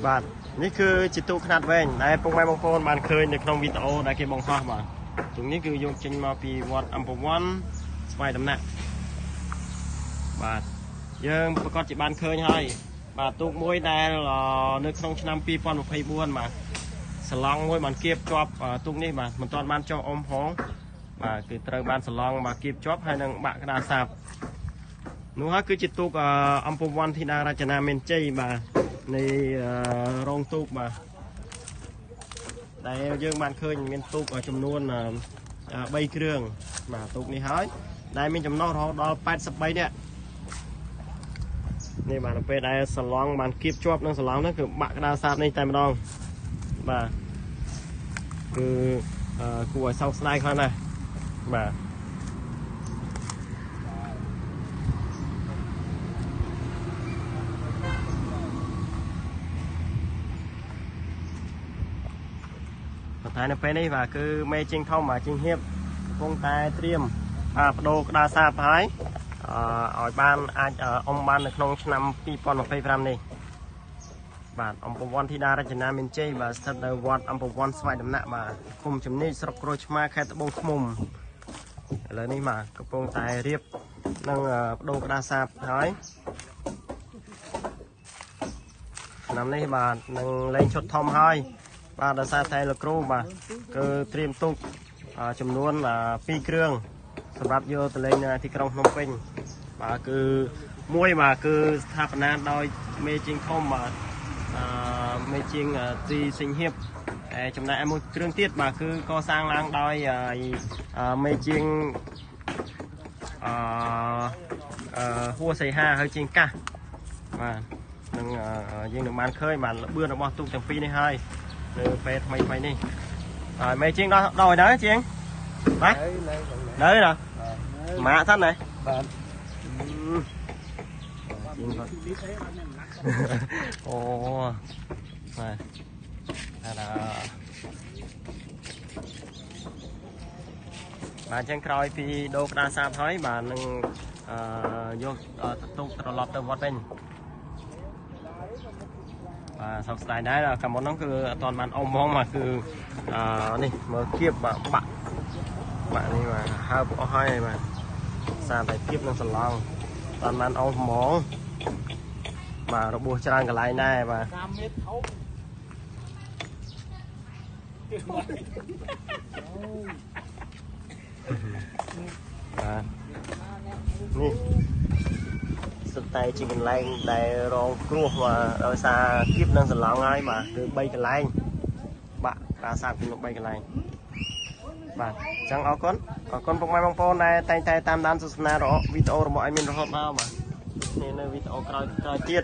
បាទនេះគឺជាទូខ្នាតវែងដែលពុកម៉ែបងប្អូនបានឃើញនៅក្នុងវីដេអូដែលគេបង្ហោះបាទទូនេះគឺយកចេញមកពីវត្តអំពវ័នស្វាយដំណាក់បាទយើងប្រកាសជាបានឃើញហើយបាទទូកមួយដែលនៅក្នុងឆ្នាំ2024បាទសឡង់មួយបានគៀបជាប់ទូកនេះបាទមិនទាន់បានចុះអមផងបាទគឺត្រូវបានសឡង់មកគៀបជាប់ហើយនឹងបាក់ក្តារសាបនោះហើយគឺជាទូកអំពវ័នធីតារចនាមានជ័យបាទនៃរោងទូកបាទដែលយើងបានឃើញមានទូកចំនួន3គ្រឿងបាទទូកនេះហើយដែលមានចំណុះរហូតដល់83នាក់នេះបាទនៅពេលដែលសឡង់បានគៀបជាប់នឹងសឡង់នោះគឺបាក់ក្តារសាបនេះតែម្ដងបាទគឺគួរឲ្យសោកស្ដាយខ្លាំងណាស់បាទតែនៅពេលនេះបាទគឺមេជិងធំជិងហៀបកំពុងតែត្រៀមបដូរក្តារសាបហើយឲ្យបានអាចអមបាននៅក្នុងឆ្នាំ2025នេះបាទអំពវ័នធីតារចនាមានជ័យបាទស្ថិតនៅវត្តអំពវ័នស្វាយដំណាក់បាទឃុំជំនីស្រុកក្រូចឆ្មាខេត្តត្បូងឃ្មុំឥឡូវនេះបាទកំពុងតែរៀបនឹងបដូរក្តារសាបហើយឆ្នាំនេះបាទនឹងលេងឈុតធំហើយបាទដោយសារតែលោកគ្រូបាទគឺត្រៀមទូកចំនួន2គ្រឿងសម្រាប់យកទៅលេងនៅទីក្រុងភ្នំពេញបាទគឺមួយបាទគឺស្ថាបនាដោយមេជាងធំបាទមេជាងទីសិង្ហៀបចំណែកឯមួយគ្រឿងទៀតបាទគឺកសាងឡើងដោយមេជាងហួសសីហាហើយជាងកាសបាទនឹងយើងនឹងបានឃើញបាទល្បឿនរបស់ទូកទាំងពីរនេះហើយនៅពេលថ្មីនេះហើយមេជាងដល់ដល់ហើយជាងបាទនៅណាម៉ាក់ហ្នឹងណាបាទជាងគាត់អូបាទបាទចឹងក្រោយពីដូរក្តារសាបហើយបាទនឹងយកទូកត្រឡប់ទៅវត្តវិញបាទសោកស្ដាយដែរកាលមុនហ្នឹងគឺអត់ទាន់បានអមហ្មងមកគឺនេះមើលគៀបបាក់នេះបាទហើបអស់ហើយបាទសារតែគៀបនឹងសឡង់អត់បានអមហ្មងបាទរបួសច្រើនកន្លែងដែរបាទ5មេត្រធំបាទនេះសុទ្ធតែជាកន្លែងដែលរងគ្រោះបាទដោយសារគៀបនឹងសឡង់ហើយបាទគឺ3កន្លែងបាក់ក្តារសាបគឺ3កន្លែងបាទអញ្ចឹងអរគុណពុកម៉ែបងប្អូនដែលតែងតែតាមដានទស្សនាវីដេអូរបស់ឲ្យមានរហូតមកបាទនេះនៅវីដេអូក្រោយទៀត